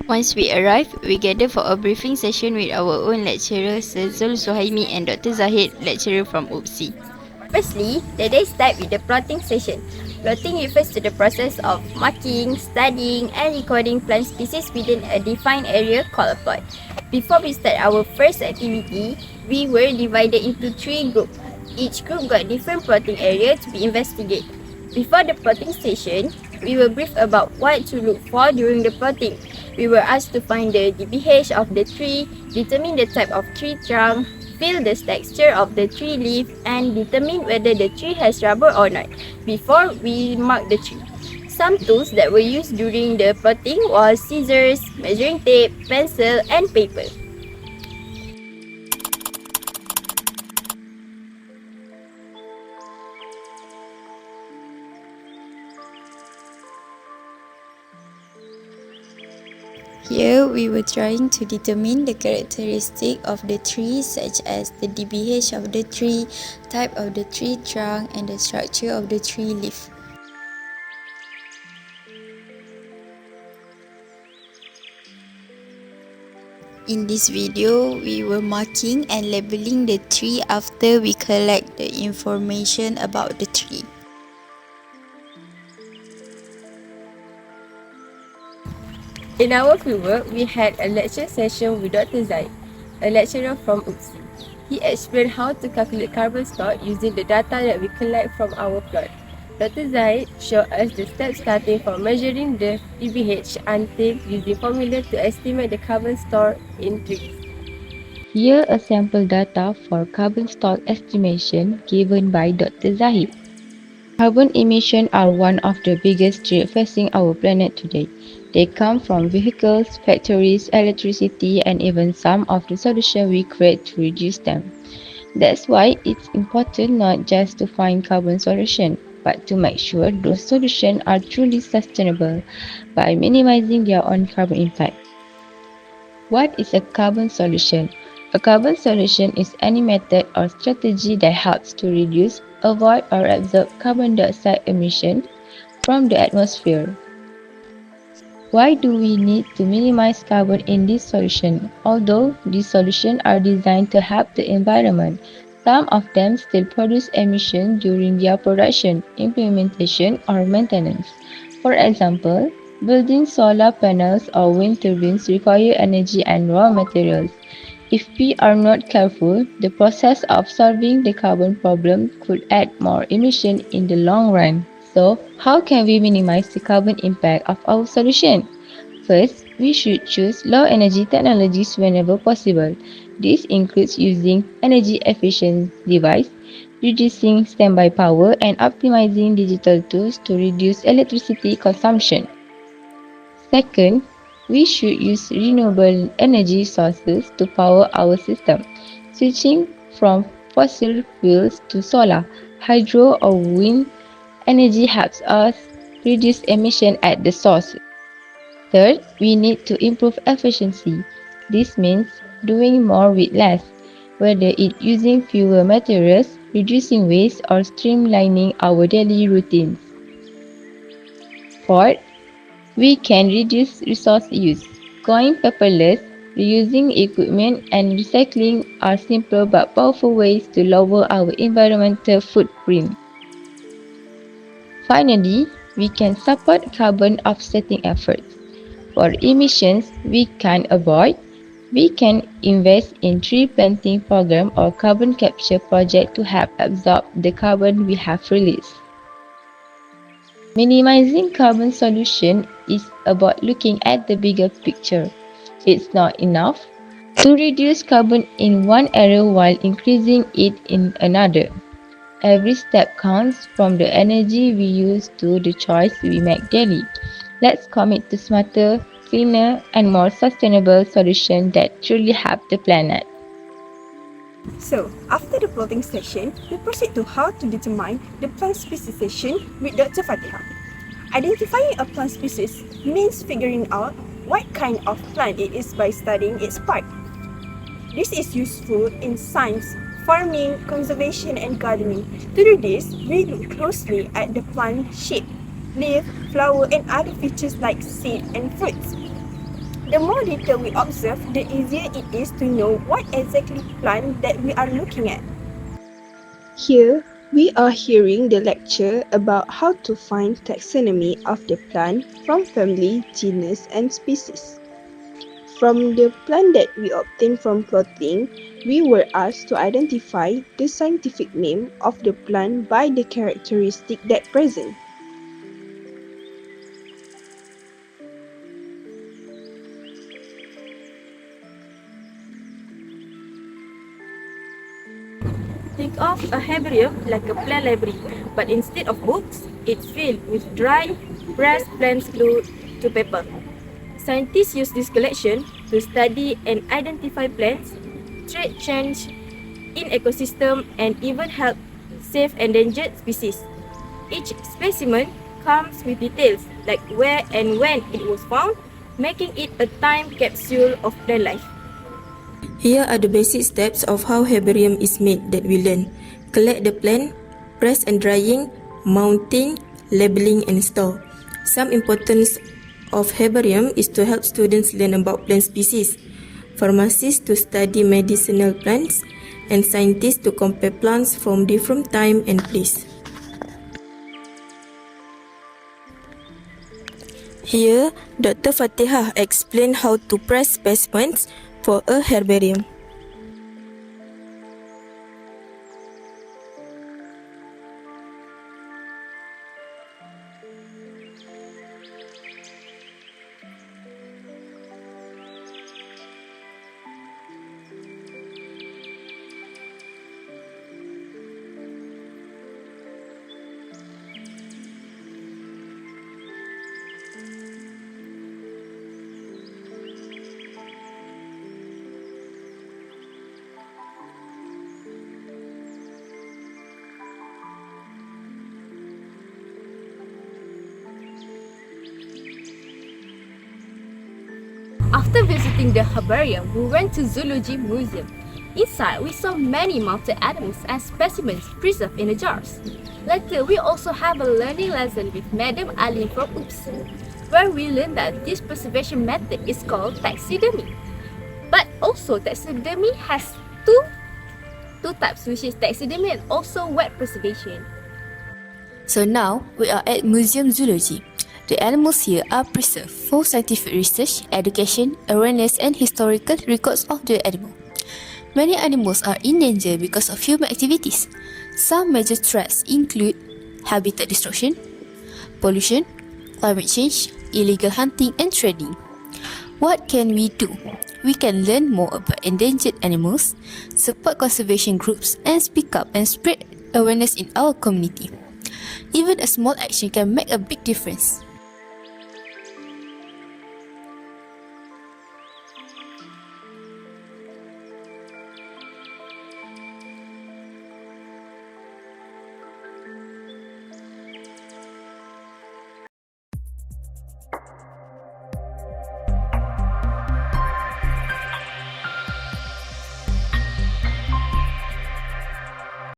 Once we arrive, we gather for a briefing session with our own lecturer, Sir Zul Suhaimi and Dr. Zahid, lecturer from UPSI. Firstly, the day starts with the plotting session. Plotting refers to the process of marking, studying, and recording plant species within a defined area called a plot. Before we start our first activity, we were divided into 3 groups. Each group got different plotting area to be investigated. Before the plotting session, we were briefed about what to look for during the plotting. We were asked to find the DBH of the tree, determine the type of tree trunk, feel the texture of the tree leaf, and determine whether the tree has rubber or not before we mark the tree. Some tools that were used during the plotting was scissors, measuring tape, pencil, and paper. Here, we were trying to determine the characteristic of the tree, such as the DBH of the tree, type of the tree trunk, and the structure of the tree leaf. In this video, we were marking and labeling the tree after we collect the information about the tree. In our fieldwork, we had a lecture session with Dr. Zaid, a lecturer from UPSI. He explained how to calculate carbon stock using the data that we collect from our plot. Dr. Zaid showed us the steps starting from measuring the DBH until using formula to estimate the carbon stored in trees. Here a sample data for carbon stock estimation given by Dr. Zahid. Carbon emissions are one of the biggest threats facing our planet today. They come from vehicles, factories, electricity, and even some of the solutions we create to reduce them. That's why it's important not just to find carbon solutions, but to make sure those solutions are truly sustainable by minimizing their own carbon impact. What is a carbon solution? A carbon solution is any method or strategy that helps to reduce, avoid, or absorb carbon dioxide emissions from the atmosphere. Why do we need to minimize carbon in this solution? Although these solutions are designed to help the environment, some of them still produce emissions during their production, implementation, or maintenance. For example, building solar panels or wind turbines require energy and raw materials. If we are not careful, the process of solving the carbon problem could add more emission in the long run. So, how can we minimize the carbon impact of our solution? First, we should choose low energy technologies whenever possible. This includes using energy efficient devices, reducing standby power, and optimizing digital tools to reduce electricity consumption. Second, we should use renewable energy sources to power our system. Switching from fossil fuels to solar, hydro, or wind energy helps us reduce emission at the source. Third, we need to improve efficiency. This means doing more with less, whether it's using fewer materials, reducing waste, or streamlining our daily routines. Fourth, we can reduce resource use. Going paperless, reusing equipment, and recycling are simple but powerful ways to lower our environmental footprint. Finally, we can support carbon offsetting efforts. For emissions we can avoid, we can invest in tree planting program or carbon capture project to help absorb the carbon we have released. Minimizing carbon solution is about looking at the bigger picture. It's not enough to reduce carbon in one area while increasing it in another. Every step counts, from the energy we use to the choice we make daily. Let's commit to smarter, cleaner, and more sustainable solutions that truly help the planet. So, after the plotting session, we proceed to how to determine the plant species session with Dr. Fatiha. Identifying a plant species means figuring out what kind of plant it is by studying its part. This is useful in science, farming, conservation, and gardening. To do this, we look closely at the plant shape, leaf, flower, and other features like seed and fruits. The more detail we observe, the easier it is to know what exactly plant that we are looking at. Here, we are hearing the lecture about how to find taxonomy of the plant from family, genus, and species. From the plant that we obtained from plotting, we were asked to identify the scientific name of the plant by the characteristic that present. Think of a herbarium like a plant library, but instead of books, it's filled with dry, pressed plants glued to paper. Scientists use this collection to study and identify plants, trade change in ecosystem, and even help save endangered species. Each specimen comes with details like where and when it was found, making it a time capsule of plant life. Here are the basic steps of how herbarium is made that we learn. Collect the plant, press and drying, mounting, labeling and store. Some importance of herbarium is to help students learn about plant species, pharmacists to study medicinal plants, and scientists to compare plants from different time and place. Here, Dr. Fatihah explained how to press specimens for a herbarium. After visiting the herbarium, we went to Zoology Museum. Inside, we saw many mounted animals and specimens preserved in the jars. Later, we also have a learning lesson with Madam Aline from OOPS, where we learned that this preservation method is called taxidermy. But also, taxidermy has two types, which is taxidermy and also wet preservation. So now we are at Museum Zoology. The animals here are preserved for scientific research, education, awareness and historical records of the animal. Many animals are in danger because of human activities. Some major threats include habitat destruction, pollution, climate change, illegal hunting and trading. What can we do? We can learn more about endangered animals, support conservation groups and speak up and spread awareness in our community. Even a small action can make a big difference.